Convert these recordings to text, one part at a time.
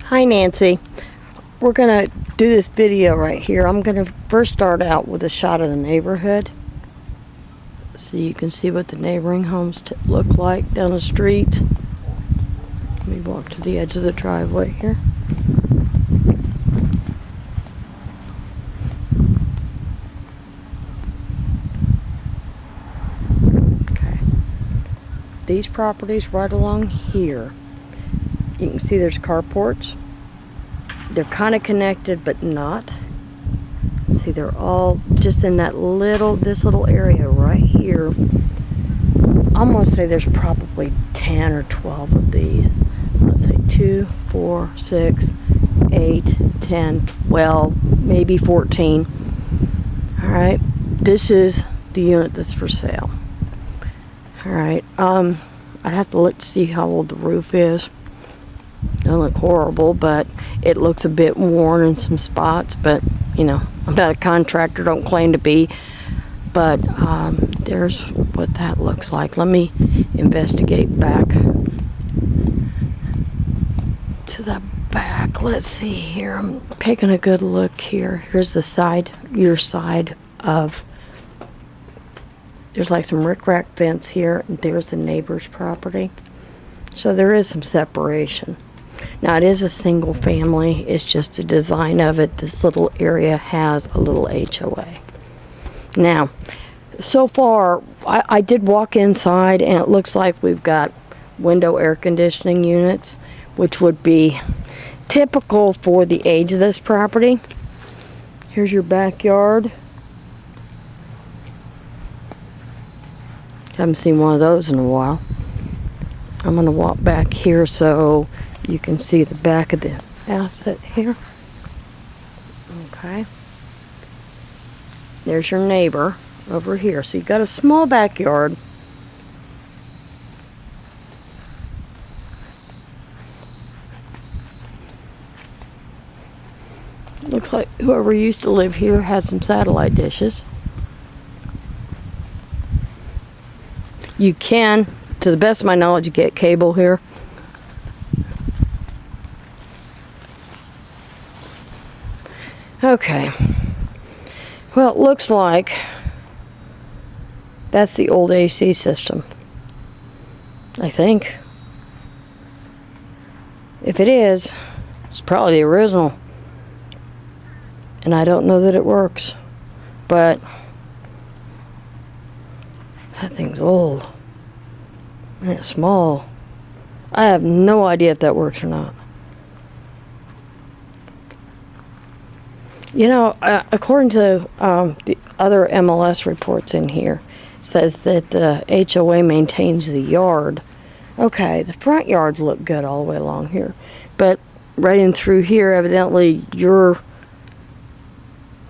Hi Nancy, we're gonna do this video right here. I'm gonna first start out with a shot of the neighborhood so you can see what the neighboring homes look like down the street. Let me walk to the edge of the driveway here. Okay, these properties right along here, you can see there's carports. They're kind of connected, but not. See, they're all just in that this little area right here. I'm gonna say there's probably 10 or 12 of these. Let's say 2, 4, 6, 8, 10, 12, maybe 14. All right, this is the unit that's for sale. All right, I'd have to look to see how old the roof is. Doesn't look horrible, but it looks a bit worn in some spots. But you know, I'm not a contractor, don't claim to be. But there's what that looks like. Let me investigate back to the back. Let's see here. I'm taking a good look here. Here's the side, your side of. There's like some rickrack fence here. And there's the neighbor's property. So there is some separation. Now it is a single family. It's just the design of it. This little area has a little HOA. Now, so far, I did walk inside and it looks like we've got window air conditioning units, which would be typical for the age of this property. Here's your backyard. Haven't seen one of those in a while. I'm going to walk back here so you can see the back of the asset here. Okay. There's your neighbor over here. So you've got a small backyard. Looks like whoever used to live here had some satellite dishes. You can, to the best of my knowledge, get cable here. Okay. Well, it looks like that's the old AC system. I think. If it is, it's probably the original. And I don't know that it works. But that thing's old. And it's small. I have no idea if that works or not. You know, according to the other MLS reports in here, says that the HOA maintains the yard. Okay, the front yards look good all the way along here. But right in through here, evidently, your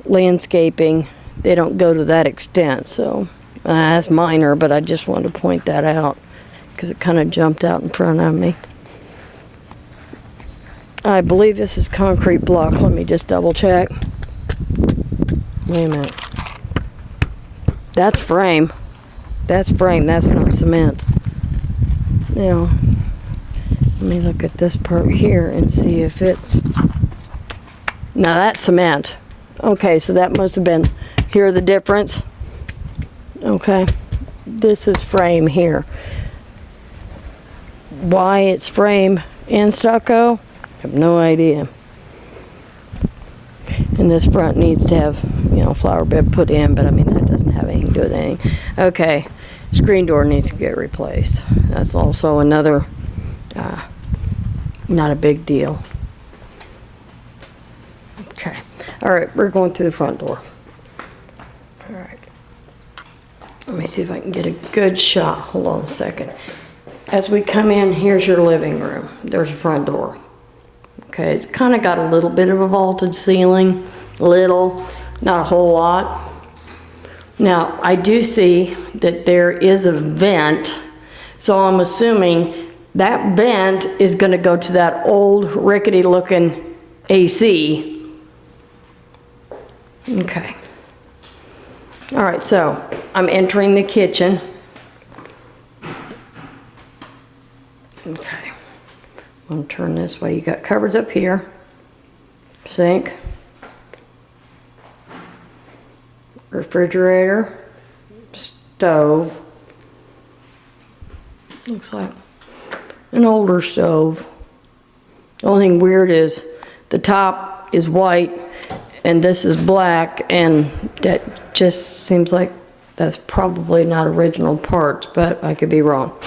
landscaping, they don't go to that extent. So that's minor, but I just wanted to point that out because it kind of jumped out in front of me. I believe this is concrete block. Let me just double check. Wait a minute. That's frame. That's frame. That's not cement. Now, let me look at this part here and see if it's. Now that's cement. Okay, so that must have been. Hear the difference? Okay. This is frame here. Why it's frame and stucco? I have no idea. And this front needs to have, you know, flower bed put in, but I mean, that doesn't have anything to do with anything. Okay, screen door needs to get replaced. That's also another, not a big deal. Okay, all right, we're going through the front door. All right, let me see if I can get a good shot. Hold on a second. As we come in, here's your living room. There's a front door. Okay, it's kind of got a little bit of a vaulted ceiling, little, not a whole lot. Now, I do see that there is a vent, so I'm assuming that vent is going to go to that old rickety looking AC. Okay. All right, so I'm entering the kitchen. Okay. I'm gonna turn this way. You got cupboards up here, sink, refrigerator, stove. Looks like an older stove. The only thing weird is the top is white and this is black, and that just seems like that's probably not original parts, but I could be wrong.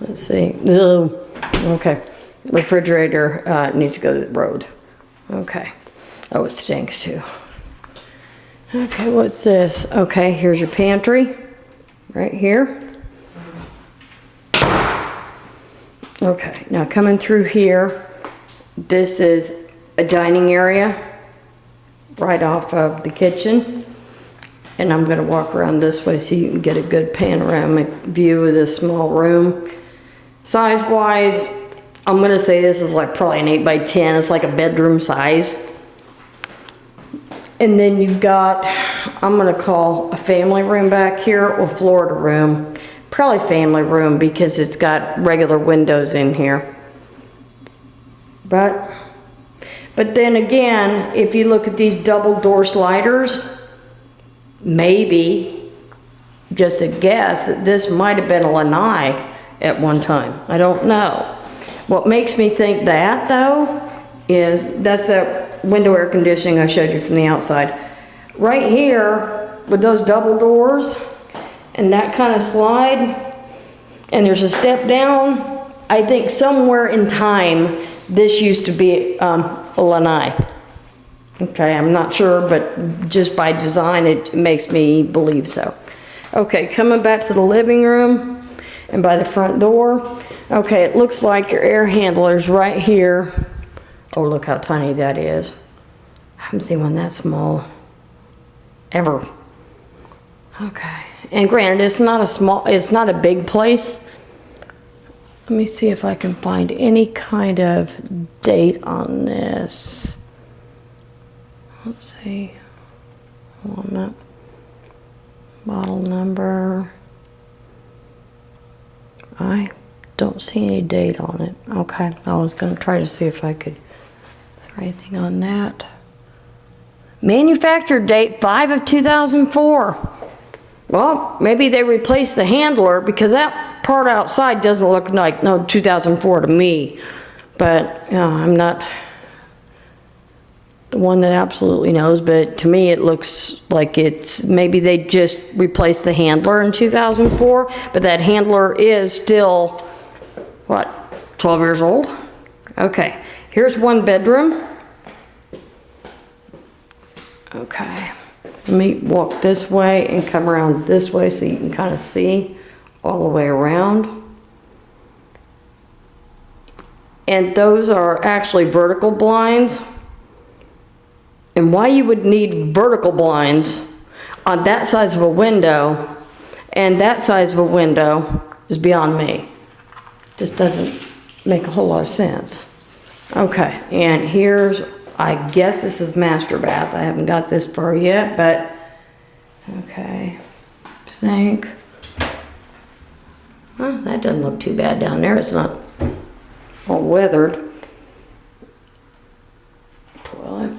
Let's see. Ugh. Okay. Refrigerator needs to go to the road. Okay. Oh, it stinks too. Okay, what's this? Okay, here's your pantry right here. Okay, now coming through here, this is a dining area right off of the kitchen. And I'm going to walk around this way so you can get a good panoramic view of this small room. Size-wise, I'm going to say this is like probably an 8 by 10. It's like a bedroom size. And then you've got, I'm going to call a family room back here, or Florida room. Probably family room because it's got regular windows in here. But then again, if you look at these double door sliders, maybe, just a guess, that this might have been a lanai at one time. I don't know. What makes me think that, though, is that's that window air conditioning I showed you from the outside. Right here, with those double doors, and that kind of slide, and there's a step down, I think somewhere in time, this used to be a lanai. Okay, I'm not sure, but just by design, it makes me believe so. Okay, coming back to the living room, and by the front door, okay, it looks like your air handler's right here. Oh, look how tiny that is. I haven't seen one that small ever. Okay. And granted, it's not a big place. Let me see if I can find any kind of date on this. Let's see. Hold on a minute. Model number. I don't see any date on it. Okay. I was going to try to see if I could throw anything on that. Manufactured date 5 of 2004. Well, maybe they replaced the handler, because that part outside doesn't look like no 2004 to me. But you know, I'm not the one that absolutely knows, but to me it looks like it's maybe they just replaced the handler in 2004, but that handler is still, what, 12 years old? Okay, here's one bedroom. Okay. Let me walk this way and come around this way so you can kind of see all the way around. And those are actually vertical blinds. And why you would need vertical blinds on that size of a window and that size of a window is beyond me. Just doesn't make a whole lot of sense. Okay, and here's, I guess this is master bath. I haven't got this far yet, but okay. Sink. Well, that doesn't look too bad down there. It's not all weathered. Toilet.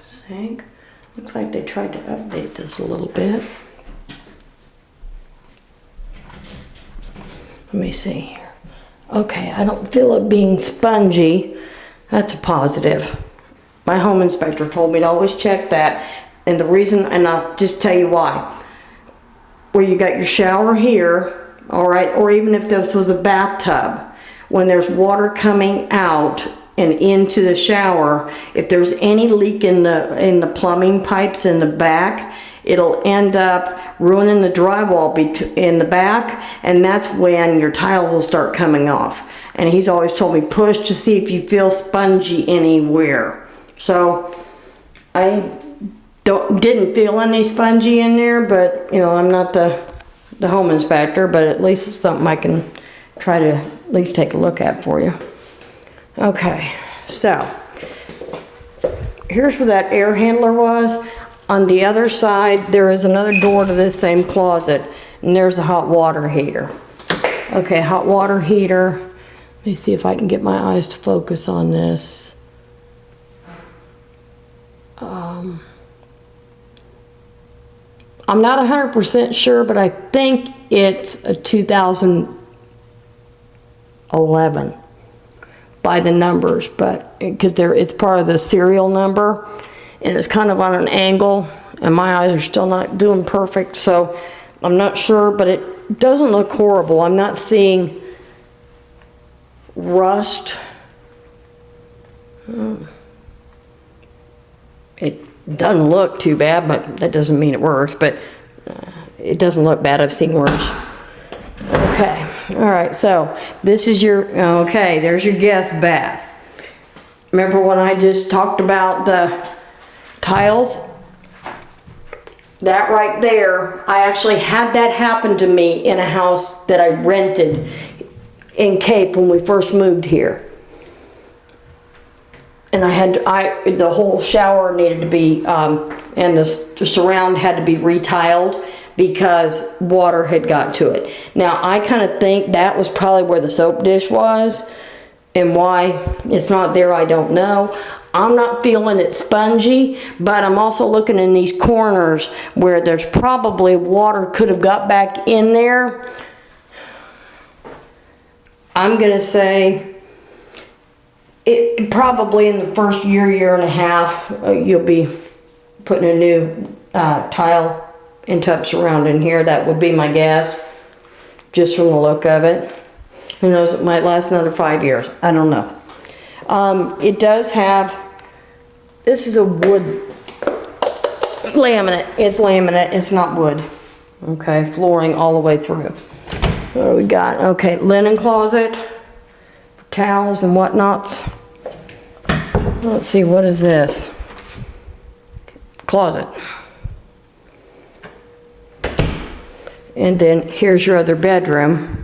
Sink. Looks like they tried to update this a little bit. Let me see here. Okay, I don't feel it being spongy. That's a positive. My home inspector told me to always check that. And the reason, and I'll just tell you why. Where you got your shower here, all right, or even if this was a bathtub, when there's water coming out and into the shower, if there's any leak in the plumbing pipes in the back, it'll end up ruining the drywall in the back, and that's when your tiles will start coming off. And he's always told me, push to see if you feel spongy anywhere. So I didn't feel any spongy in there, but you know, I'm not the home inspector, but at least it's something I can try to at least take a look at for you. Okay, so here's where that air handler was. On the other side, there is another door to this same closet, and there's a hot water heater. Okay, hot water heater. Let me see if I can get my eyes to focus on this. I'm not 100% sure, but I think it's a 2011 by the numbers, but because it's part of the serial number, and it's kind of on an angle, and my eyes are still not doing perfect, so I'm not sure, but it doesn't look horrible. I'm not seeing rust. It doesn't look too bad, but that doesn't mean it works, but it doesn't look bad. I've seen worse. Okay, all right, so this is your, okay, there's your guest bath. Remember when I just talked about the tiles? That right there, I actually had that happen to me in a house that I rented in Cape when we first moved here. And the whole shower needed to be, and the surround had to be retiled because water had got to it. Now, I kind of think that was probably where the soap dish was, and why it's not there, I don't know. I'm not feeling it spongy, but I'm also looking in these corners where there's probably water could have got back in there. I'm gonna say it probably in the first year and a half, you'll be putting a new tile and tub surround in here. That would be my guess, just from the look of it. Who knows, it might last another 5 years. I don't know. It does have, this is a wood laminate. It's laminate, it's not wood. Okay, flooring all the way through. What do we got? Okay, linen closet, towels and whatnots. Let's see, what is this? Closet. And then here's your other bedroom.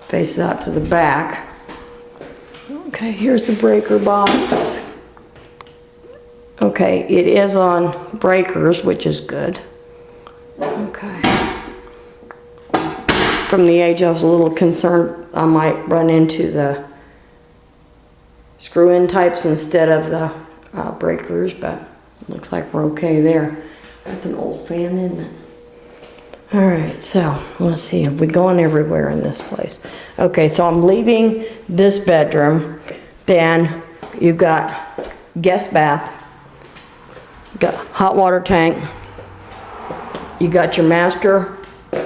Faces out to the back. Okay, here's the breaker box. Okay, it is on breakers, which is good. Okay. From the age I was a little concerned I might run into the screw-in types instead of the breakers, but looks like we're okay there. That's an old fan, isn't it? All right, so let's see, we're going everywhere in this place. Okay, so I'm leaving this bedroom. Then you've got guest bath, got hot water tank, you got your master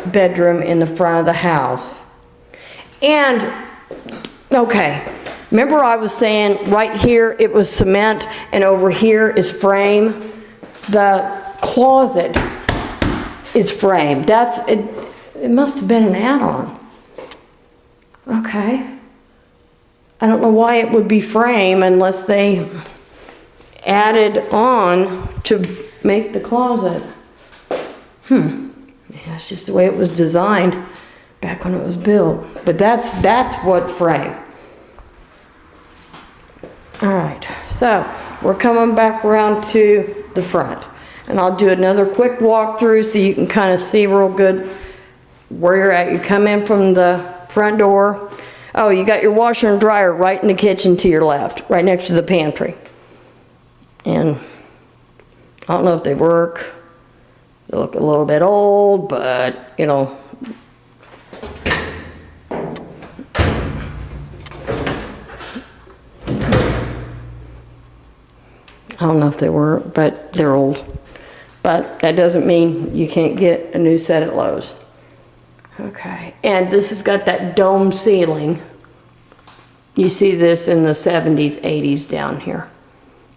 bedroom in the front of the house. And, okay, remember I was saying right here it was cement and over here is frame? The closet is frame. It must have been an add-on. Okay. I don't know why it would be frame unless they added on to make the closet. Yeah, it's just the way it was designed back when it was built. But that's what's frame. All right, so we're coming back around to the front. And I'll do another quick walkthrough so you can kind of see real good where you're at. You come in from the front door. Oh, you got your washer and dryer right in the kitchen to your left, right next to the pantry. And I don't know if they work. They look a little bit old, but, you know. I don't know if they work, but they're old. But that doesn't mean you can't get a new set at Lowe's. Okay, and this has got that dome ceiling. You see this in the 70s, 80s down here.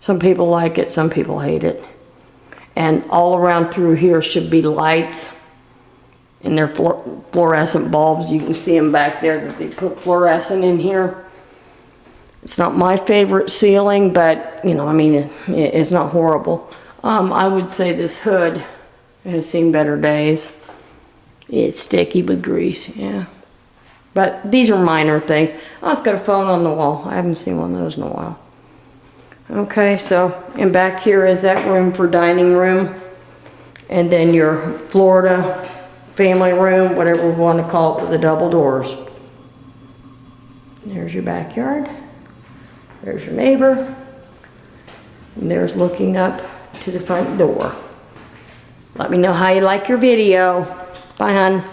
Some people like it, some people hate it. And all around through here should be lights. And they're fluorescent bulbs. You can see them back there that they put fluorescent in here. It's not my favorite ceiling, but, you know, I mean, it's not horrible. I would say this hood has seen better days. It's sticky with grease, yeah. But these are minor things. Oh, it's got a phone on the wall. I haven't seen one of those in a while. Okay, so, and back here is that room for dining room. And then your Florida family room, whatever we want to call it, with the double doors. There's your backyard. There's your neighbor. And there's looking up to the front door. Let me know how you like your video. Bye, hon.